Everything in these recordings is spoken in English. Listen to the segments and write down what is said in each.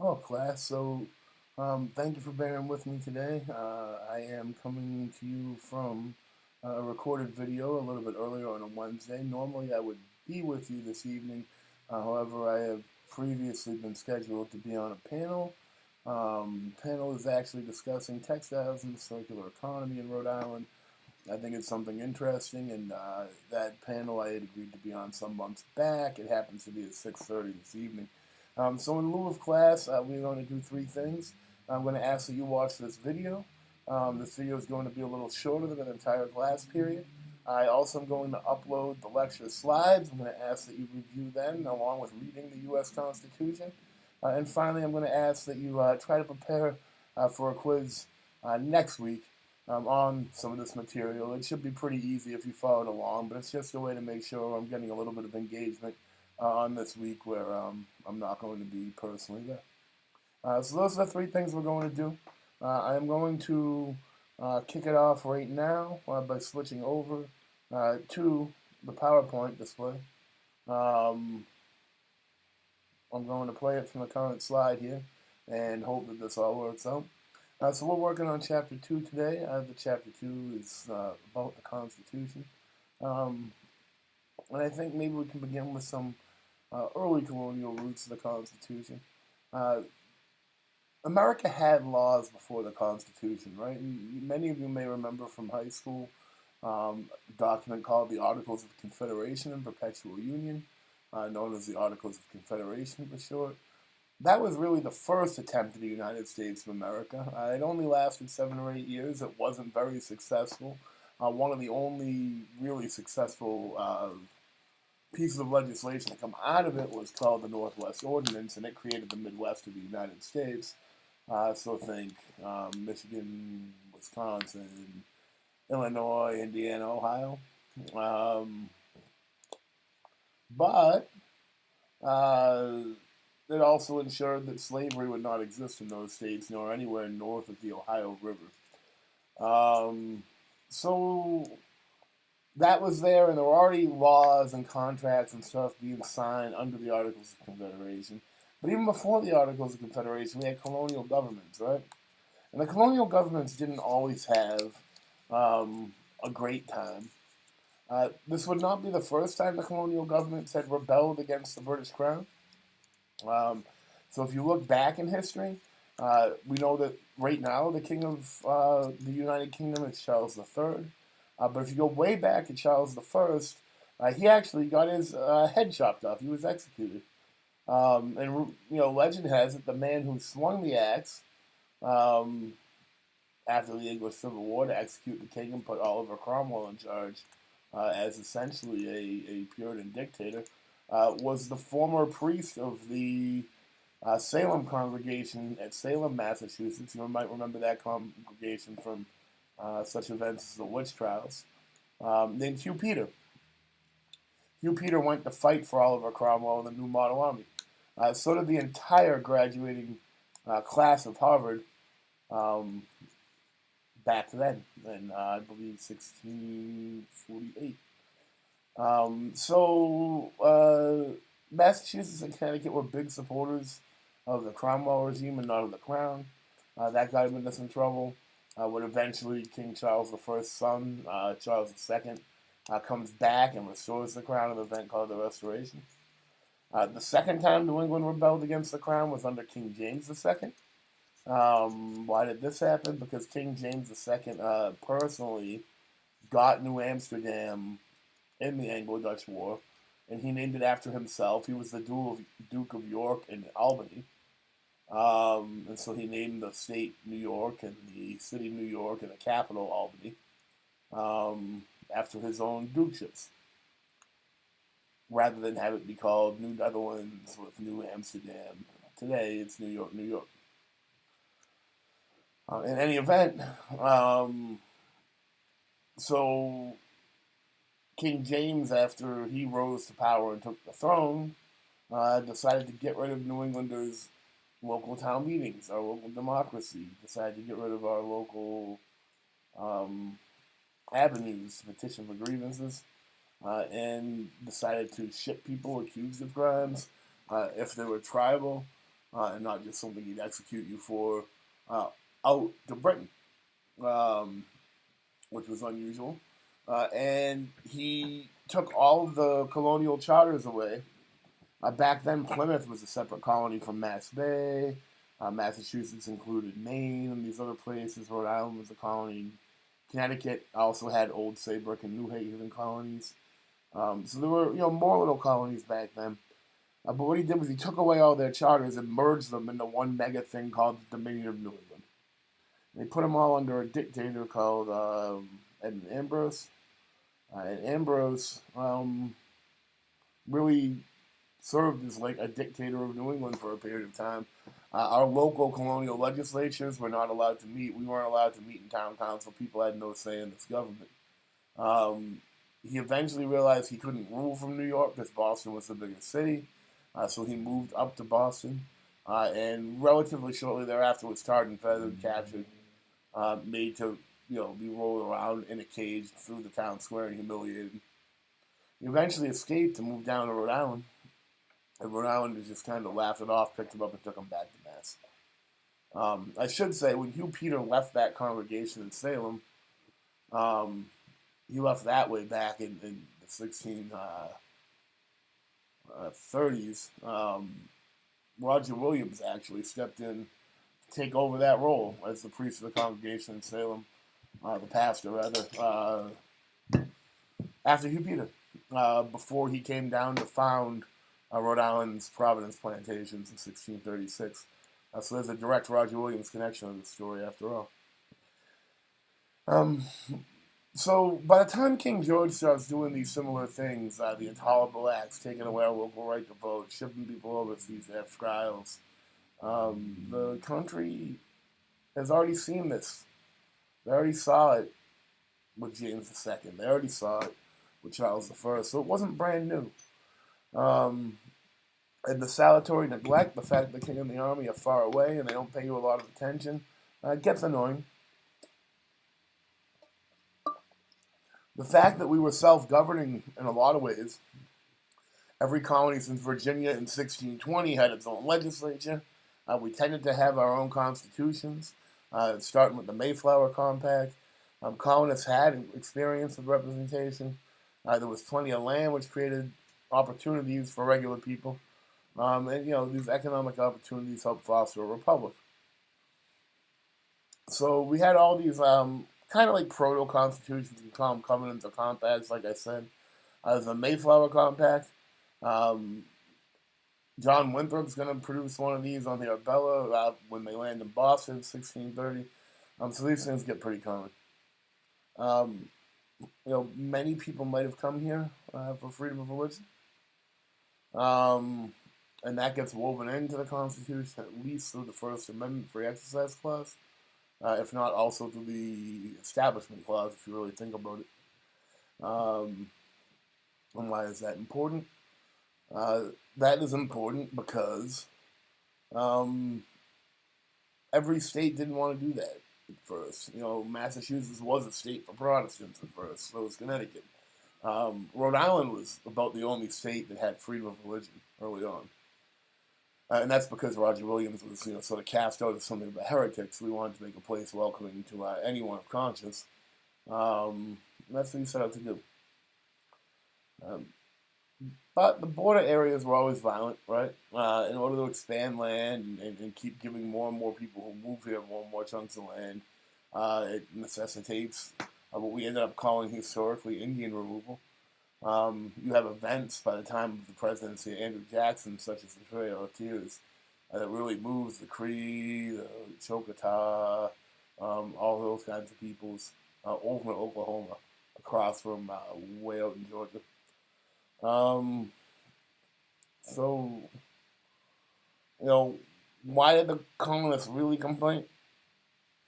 Oh, class. Thank you for bearing with me today. I am coming to you from a recorded video a little bit earlier on a Wednesday. Normally, I would be with you this evening. However, I have previously been scheduled to be on a panel. Panel is actually discussing textiles and the circular economy in Rhode Island. I think it's something interesting, and that panel I had agreed to be on some months back. It happens to be at 6:30 this evening. So in lieu of class, we're going to do three things. I'm going to ask that you watch this video. This video is going to be a little shorter than an entire class period. I also am going to upload the lecture slides. I'm going to ask that you review them along with reading the U.S. Constitution. And finally, I'm going to ask that you try to prepare for a quiz next week on some of this material. It should be pretty easy if you followed along, but it's just a way to make sure I'm getting a little bit of engagement on this week where I'm not going to be personally there. So those are the three things we're going to do. I am going to kick it off right now by switching over to the PowerPoint display. I'm going to play it from the current slide here and hope that this all works out. So we're working on Chapter 2 today. The Chapter 2 is about the Constitution. And I think maybe we can begin with some early colonial roots of the Constitution. Uh, America had laws before the Constitution, right? And many of you may remember from high school a document called the Articles of Confederation and Perpetual Union, known as the Articles of Confederation for short. That was really the first attempt at the United States of America. It only lasted 7 or 8 years. It wasn't very successful. One of the only really successful pieces of legislation to come out of it was called the Northwest Ordinance, and it created the Midwest of the United States. So think Michigan, Wisconsin, Illinois, Indiana, Ohio. Um, but uh, it also ensured that slavery would not exist in those states nor anywhere north of the Ohio River. Um, so that was there, and there were already laws and contracts and stuff being signed under the Articles of Confederation. But even before the Articles of Confederation, we had colonial governments, right? And the colonial governments didn't always have a great time. This would not be the first time the colonial governments had rebelled against the British Crown. Um, so if you look back in history, we know that right now the king of the United Kingdom is Charles III. But if you go way back to Charles I, he actually got his head chopped off. He was executed. And legend has it the man who swung the axe um, after the English Civil War to execute the king and put Oliver Cromwell in charge as essentially a Puritan dictator was the former priest of the Salem congregation at Salem, Massachusetts. You might remember that congregation from such events as the witch trials, named Hugh Peter. Hugh Peter went to fight for Oliver Cromwell in the New Model Army. So did the entire graduating class of Harvard um, back then, in I believe 1648. Massachusetts and Connecticut were big supporters of the Cromwell regime and not of the crown. That got him into some trouble. When eventually King Charles I's son, Charles II, comes back and restores the crown in an event called the Restoration. The second time New England rebelled against the crown was under King James II. Why did this happen? Because King James II personally got New Amsterdam in the Anglo-Dutch War, and he named it after himself. He was the Duke of York and Albany. And so he named the state New York and the city New York and the capital Albany after his own dukeships, rather than have it be called New Netherlands with New Amsterdam. Today it's New York, New York. In any event, so King James, after he rose to power and took the throne, decided to get rid of New Englanders' local town meetings, our local democracy, decided to get rid of our local avenues to petition for grievances, and decided to ship people accused of crimes, if they were tribal, and not just something he'd execute you for out to Britain, um, which was unusual. And he took all of the colonial charters away. Back then, Plymouth was a separate colony from Mass Bay. Massachusetts included Maine and these other places. Rhode Island was a colony. Connecticut also had Old Saybrook and New Haven colonies. So there were, more little colonies back then. But what he did was he took away all their charters and merged them into one mega thing called the Dominion of New England. And they put them all under a dictator called Edmund Ambrose. And Ambrose really served as like a dictator of New England for a period of time. Our local colonial legislatures were not allowed to meet. We weren't allowed to meet in town council. People had no say in this government. He eventually realized he couldn't rule from New York because Boston was the biggest city. So he moved up to Boston. And relatively shortly thereafter was tarred and feathered, captured, made to be rolled around in a cage through the town square and humiliated. He eventually escaped and moved down to Rhode Island. And Rhode Islanders just kind of laughed it off, picked him up, and took him back to Mass. I should say, when Hugh Peter left that congregation in Salem, he left that way back in the 1630s. Roger Williams actually stepped in to take over that role as the priest of the congregation in Salem, the pastor, rather, after Hugh Peter, before he came down to found Rhode Island's Providence plantations in 1636. So there's a direct Roger Williams connection to the story after all. So by the time King George starts doing these similar things, the intolerable acts, taking away our local right to vote, shipping people overseas to have trials, the country has already seen this. They already saw it with James II. They already saw it with Charles I. So it wasn't brand new. And the salutary neglect, the fact that the king and the army are far away and they don't pay you a lot of attention, gets annoying. The fact that we were self-governing in a lot of ways, every colony since Virginia in 1620 had its own legislature. We tended to have our own constitutions, starting with the Mayflower Compact. Colonists had experience with representation. There was plenty of land, which created opportunities for regular people. And these economic opportunities helped foster a republic. So we had all these kind of like proto-constitutions and covenants or compacts, like I said. There's the Mayflower Compact. John Winthrop's going to produce one of these on the Arbella when they land in Boston in 1630. So these things get pretty common. Many people might have come here for freedom of religion. And that gets woven into the Constitution, at least through the First Amendment Free Exercise Clause, if not also through the Establishment Clause, if you really think about it. And why is that important? That is important because every state didn't want to do that at first. Massachusetts was a state for Protestants at first, so was Connecticut. Rhode Island was about the only state that had freedom of religion early on. And that's because Roger Williams was, sort of cast out as something of a heretic, so we wanted to make a place welcoming to anyone of conscience. And that's what he set out to do. But the border areas were always violent, right? In order to expand land and keep giving more and more people who move here more and more chunks of land, it necessitates what we ended up calling historically Indian removal. You have events by the time of the presidency of Andrew Jackson, such as the Trail of Tears, that really moves the Cree, the Choctaw, all those kinds of peoples over to Oklahoma, across from way out in Georgia. Why did the colonists really complain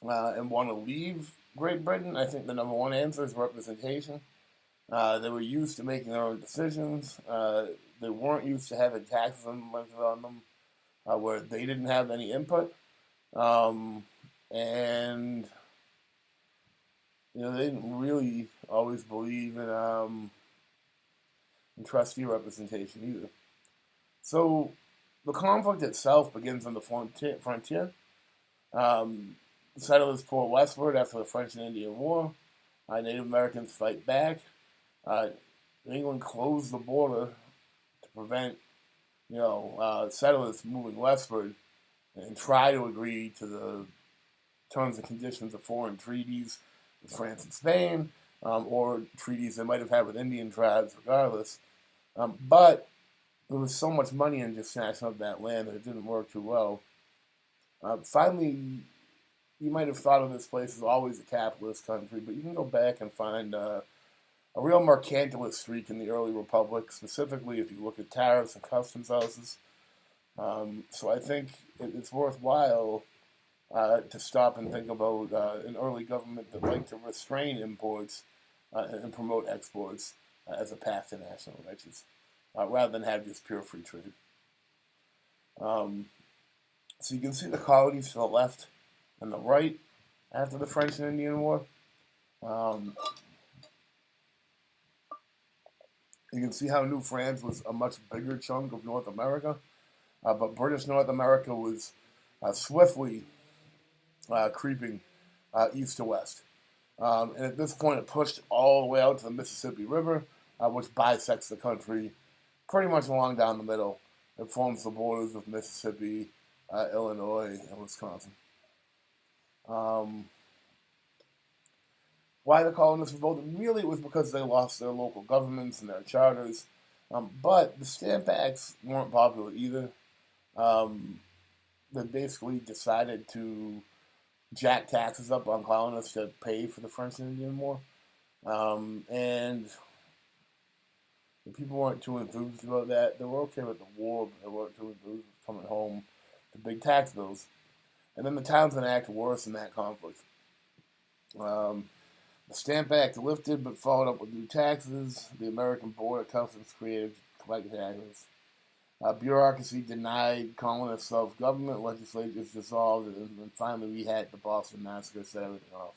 and want to leave Great Britain? I think the number one answer is representation. They were used to making their own decisions. They weren't used to having taxes implemented on them where they didn't have any input. And they didn't really always believe in trustee representation either. So The conflict itself begins on the frontier. Settlers pour westward after the French and Indian War. Native Americans fight back. England closed the border to prevent, settlers moving westward and try to agree to the terms and conditions of foreign treaties with France and Spain, or treaties they might have had with Indian tribes, regardless. But there was so much money in just snatching up that land that it didn't work too well. Finally, you might have thought of this place as always a capitalist country, but you can go back and find a real mercantilist streak in the early republic, specifically if you look at tariffs and customs houses. So I think it's worthwhile to stop and think about an early government that liked to restrain imports and promote exports as a path to national riches, rather than have just pure free trade. So you can see the colonies to the left and the right after the French and Indian War. You can see how New France was a much bigger chunk of North America, but British North America was swiftly creeping east to west. And at this point, it pushed all the way out to the Mississippi River, which bisects the country pretty much along down the middle. It forms the borders of Mississippi, Illinois, and Wisconsin. Why the colonists revolted? Really, it was because they lost their local governments and their charters. But the Stamp Acts weren't popular either. They basically decided to jack taxes up on colonists to pay for the French and Indian War. And the people weren't too enthused about that. They were okay with the war, but they weren't too enthused with coming home to big tax bills. And then the Townshend Act worsened that conflict. The Stamp Act lifted, but followed up with new taxes. The American Board of Customs created to collect taxes. Bureaucracy denied colonist self-government. Legislatures dissolved, and finally we had the Boston Massacre set everything off.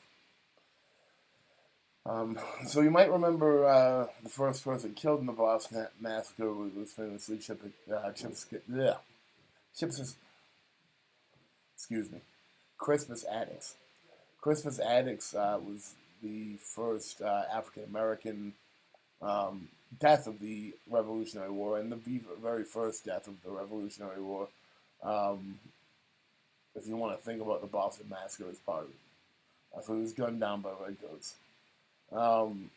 So you might remember the first person killed in the Boston Massacre was famously Crispus Attucks. Crispus Attucks was the first African American death of the Revolutionary War, and the very first death of the Revolutionary War. If you want to think about the Boston Massacre as part of it. So he was gunned down by redcoats. In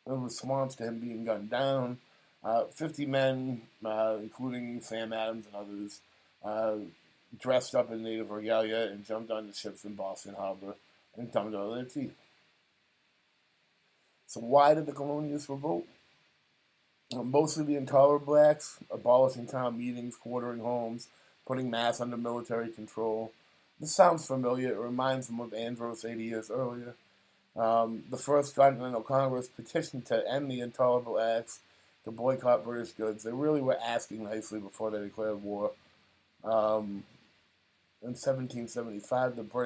response to him being gunned down, 50 men, including Sam Adams and others, dressed up in native regalia and jumped onto ships in Boston Harbor and dumped all their teeth. So why did the colonialists revolt? Mostly the intolerant blacks, abolishing town meetings, quartering homes, putting mass under military control. This sounds familiar. It reminds them of Andros 80 years earlier. The First Continental Congress petitioned to end the intolerable acts, to boycott British goods. They really were asking nicely before they declared war. In 1775, the British